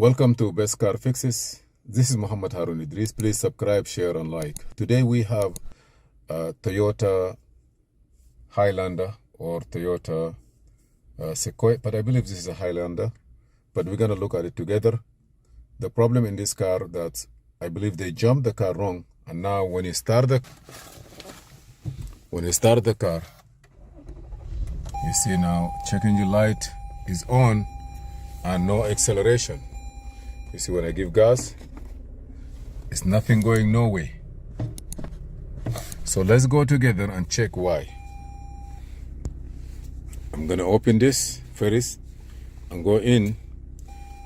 Welcome to Best Car Fixes. This is Muhammad Harun Idris. Please subscribe, share, and like. Today we have a Toyota Highlander or Toyota Sequoia, but I believe this is a Highlander. But we're going to look at it together. The problem in this car that I believe they jumped the car wrong, and now when you start the car, you see now check engine light is on and no acceleration. You see when I give gas, it's nothing going no way. So let's go together and check why. I'm gonna open this first and go in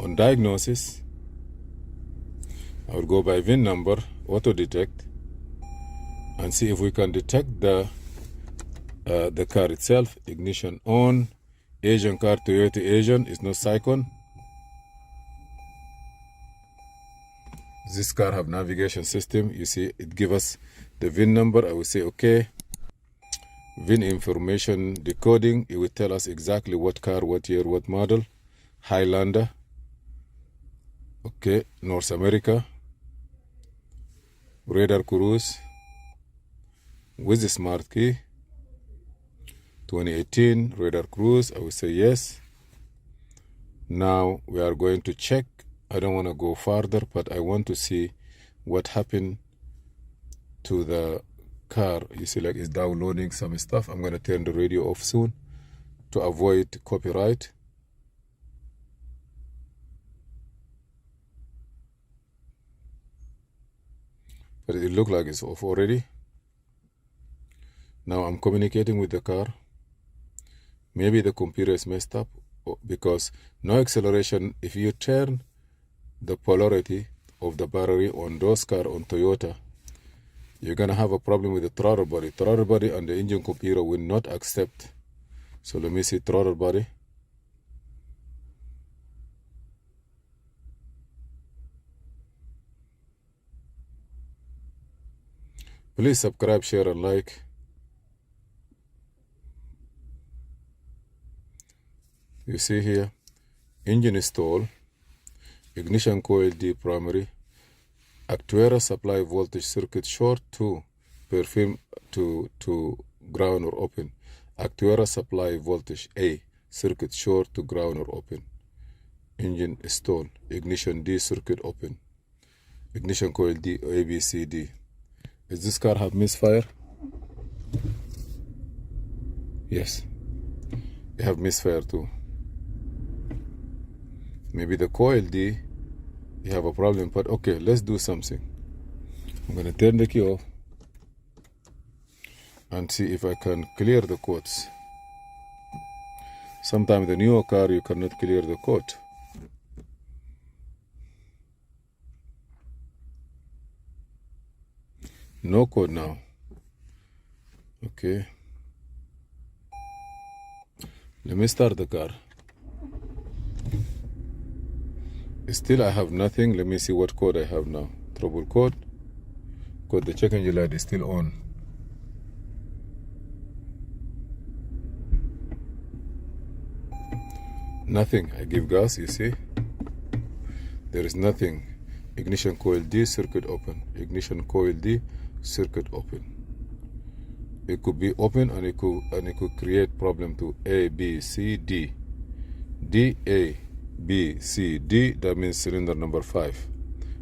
on diagnosis. I will go by VIN number, auto detect, and see if we can detect the car itself. Ignition on, Asian car, Toyota Asian, is no Cycon. This car have navigation system. You see it give us the VIN number. I will say okay. VIN information decoding. It will tell us exactly what car, what year, what model. Highlander. Okay, North America. Radar cruise. With the smart key. 2018 radar cruise. I will say yes. Now we are going to check. I don't want to go further, but I want to see what happened to the car. You see, like it's downloading some stuff. I'm going to turn the radio off soon to avoid copyright. But it looks like it's off already. Now I'm communicating with the car. Maybe the computer is messed up because no acceleration. If you turn the polarity of the battery on those cars on Toyota, you're gonna have a problem with the throttle body. Throttle body and the engine computer will not accept. So let me see throttle body. Please subscribe, share, and like. You see here, engine stall, ignition coil D primary, actuator supply voltage circuit short to perfume to ground or open. Actuator supply voltage A, circuit short to ground or open. Engine stall, ignition D circuit open. Ignition coil D, A, B, C, D. Does this car have misfire? Yes, it have misfire too. Maybe the coil D, you have a problem, but okay, let's do something. I'm gonna turn the key off and see if I can clear the codes. Sometimes the newer car, you cannot clear the code. No code now. Okay. Let me start the car. Still I have nothing. Let me see what code I have now. Trouble code. Code, the check engine light is still on. Nothing. I give gas, you see. There is nothing. Ignition coil D, circuit open. Ignition coil D, circuit open. It could be open and it could create problem to A, B, C, D. D, A, B, C, D, that means cylinder number 5.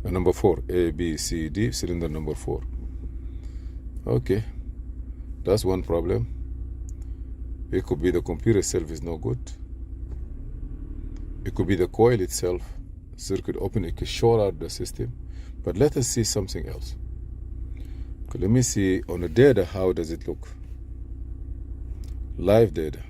Number 4, A, B, C, D, cylinder number 4. Okay, that's one problem. It could be the computer itself is no good. It could be the coil itself, circuit open, it could short out the system. But let us see something else. Okay, let me see on the data, how does it look? Live data.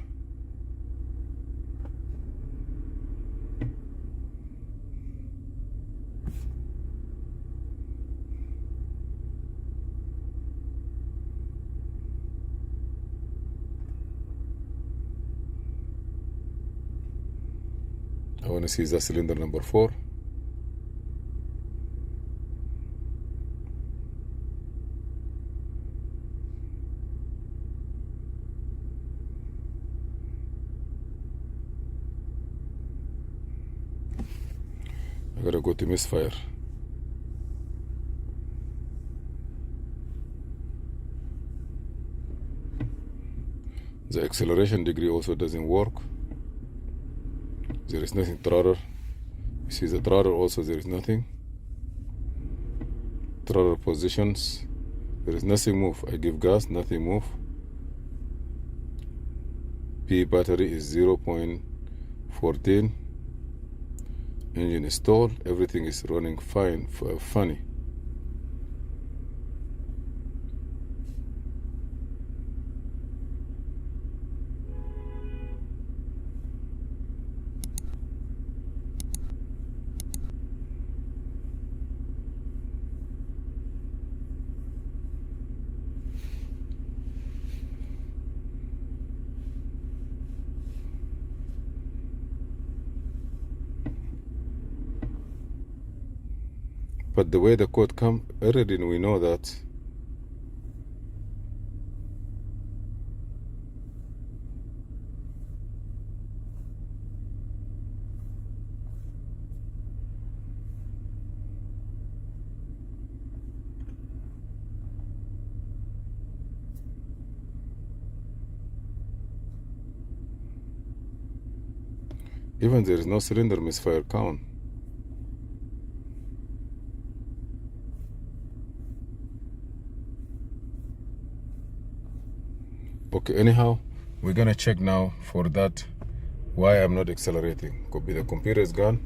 I want to see the cylinder number 4. I gotta go to misfire. The acceleration degree also doesn't work. There is nothing throttle. You see the throttle also, there is nothing. Throttle positions, there is nothing move. I give gas, nothing move. P battery is 0.14. Engine is stalled. Everything is running fine, funny. But the way the code come, already we know that. Even there is no cylinder misfire count. Okay, anyhow, we're gonna check now for that why I'm not accelerating. Could be the computer is gone,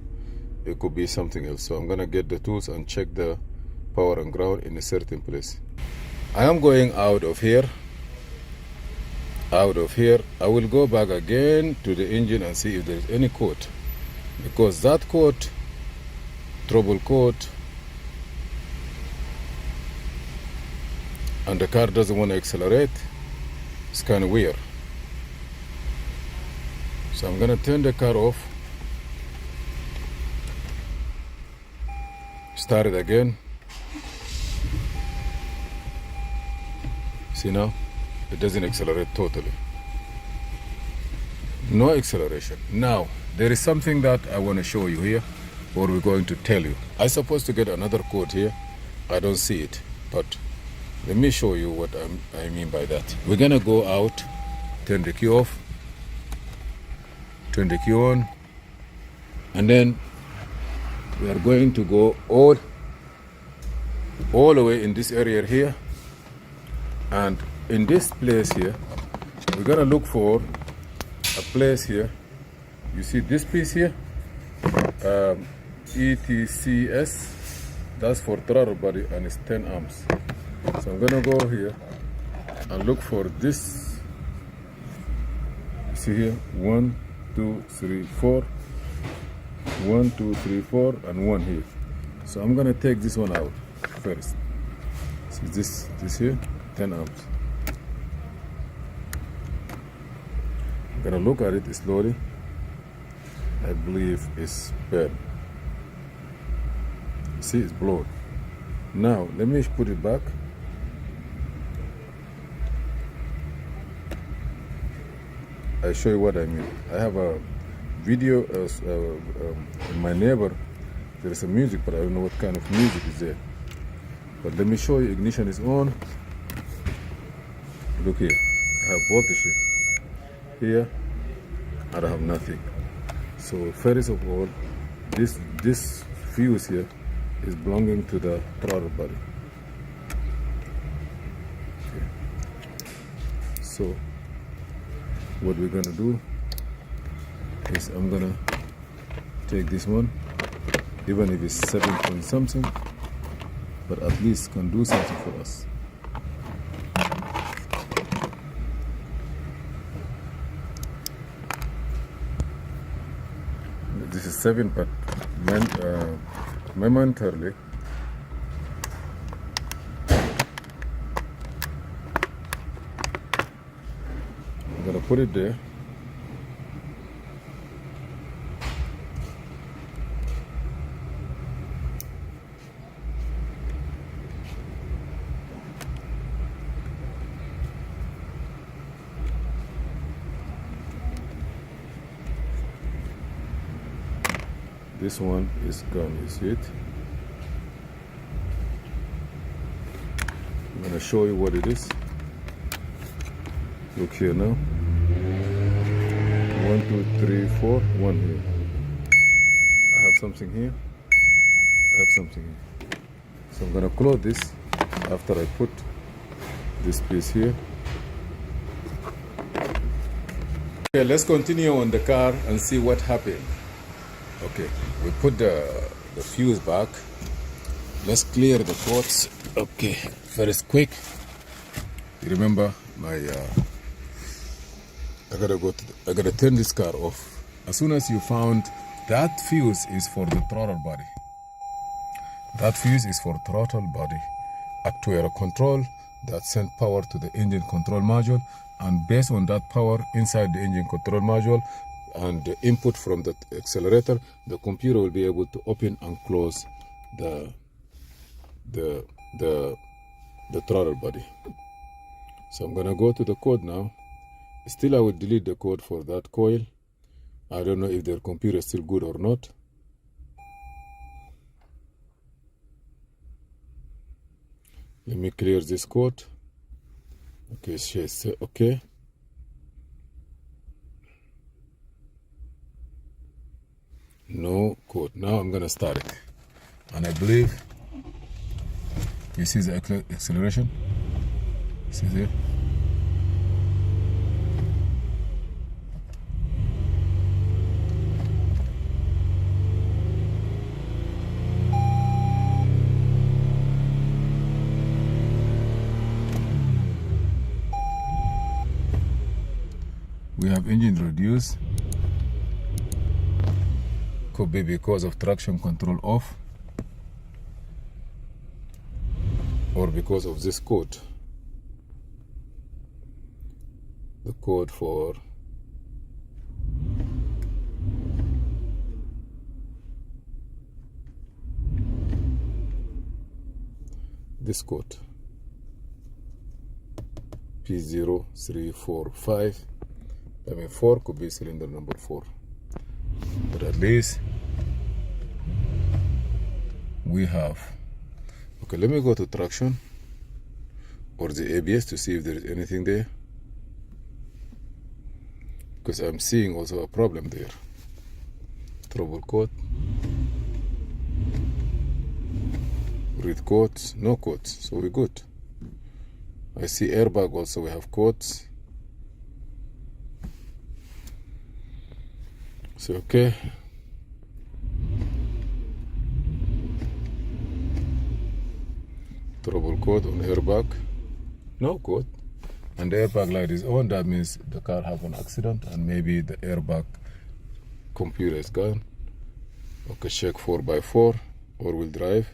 it could be something else. So I'm gonna get the tools and check the power and ground in a certain place. I am going out of here. I will go back again to the engine and see if there is any code, because that code, trouble code, and the car doesn't want to accelerate. It's kind of weird. So I'm gonna turn the car off, start it again. See now, it doesn't accelerate totally. No acceleration. Now, there is something that I want to show you here, or we're going to tell you. I'm supposed to get another code here. I don't see it, but let me show you what I mean by that. We're gonna go out, turn the key off, turn the key on, and then we are going to go all the way in this area here. And in this place here, we're gonna look for a place here. You see this piece here, ETCS, that's for throttle body, and it's 10 amps. So I'm gonna go here and look for this. You see here, 1, 2, 3, 4, 1, 2, 3, 4, and 1 here. So I'm gonna take this one out first. See this here, 10 amps. I'm gonna look at it slowly. I believe it's bad. See, it's blown. Now let me put it back. I show you what I mean. I have a video my neighbor. There is some music, but I don't know what kind of music is there. But let me show you. Ignition is on. Look here. I have voltage here. I don't have nothing. So first of all, this fuse here is belonging to the throttle body. Okay. So what we're gonna do is I'm gonna take this one, even if it's 7 point something, but at least can do something for us. This is 7, but momentarily I'm gonna put it there. This one is gone, you see it? I'm gonna show you what it is. Look here now. 1, 2, 3, 4, 1 here. I have something here. I have something here. So I'm gonna close this after I put this piece here. Okay, let's continue on the car and see what happened. Okay, we put the fuse back. Let's clear the ports. Okay, first quick. You remember my I gotta turn this car off. As soon as you found that fuse is for the throttle body. That fuse is for throttle body actuator control that send power to the engine control module, and based on that power inside the engine control module and the input from the accelerator, the computer will be able to open and close the throttle body. So I'm gonna go to the code now. Still I will delete the code for that coil. I don't know if their computer is still good or not. Let me clear this code. Okay, she said okay. No code. Now I'm gonna start it. And I believe you see the acceleration. See there? We have engine reduced. Could be because of traction control off, or because of this code. The code for this code P0345. I mean 4 could be cylinder number 4, but at least we have. Okay, let me go to traction or the ABS to see if there is anything there, because I'm seeing also a problem there. Trouble code, read codes, no codes, so we're good. I see airbag also, we have codes. So okay. Trouble code on airbag, no code. And the airbag light is on, that means the car have an accident and maybe the airbag computer is gone. Okay, check 4x4 all-wheel drive.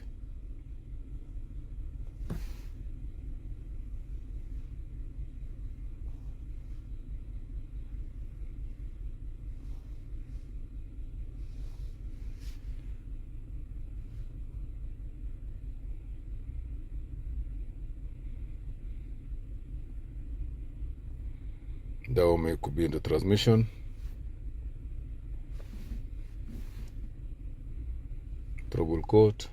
That one could be in the transmission. Trouble code.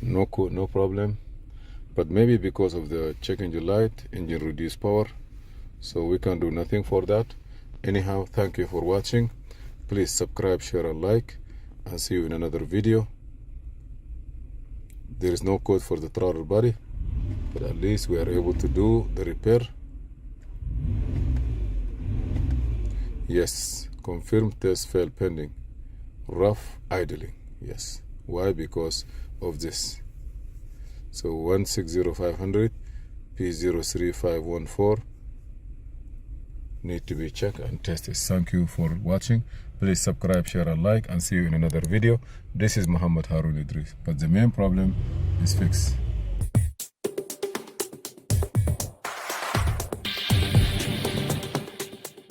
No code, no problem. But maybe because of the check engine light, engine reduced power. So we can do nothing for that. Anyhow, thank you for watching. Please subscribe, share and like, and see you in another video. There is no code for the throttle body, but at least we are able to do the repair. Yes, confirmed test fail pending. Rough idling. Yes. Why? Because of this. So 160500 P03514 need to be checked and tested. Thank you for watching. Please subscribe, share and like, and see you in another video. This is Muhammad Harun Idris, but the main problem is fixed.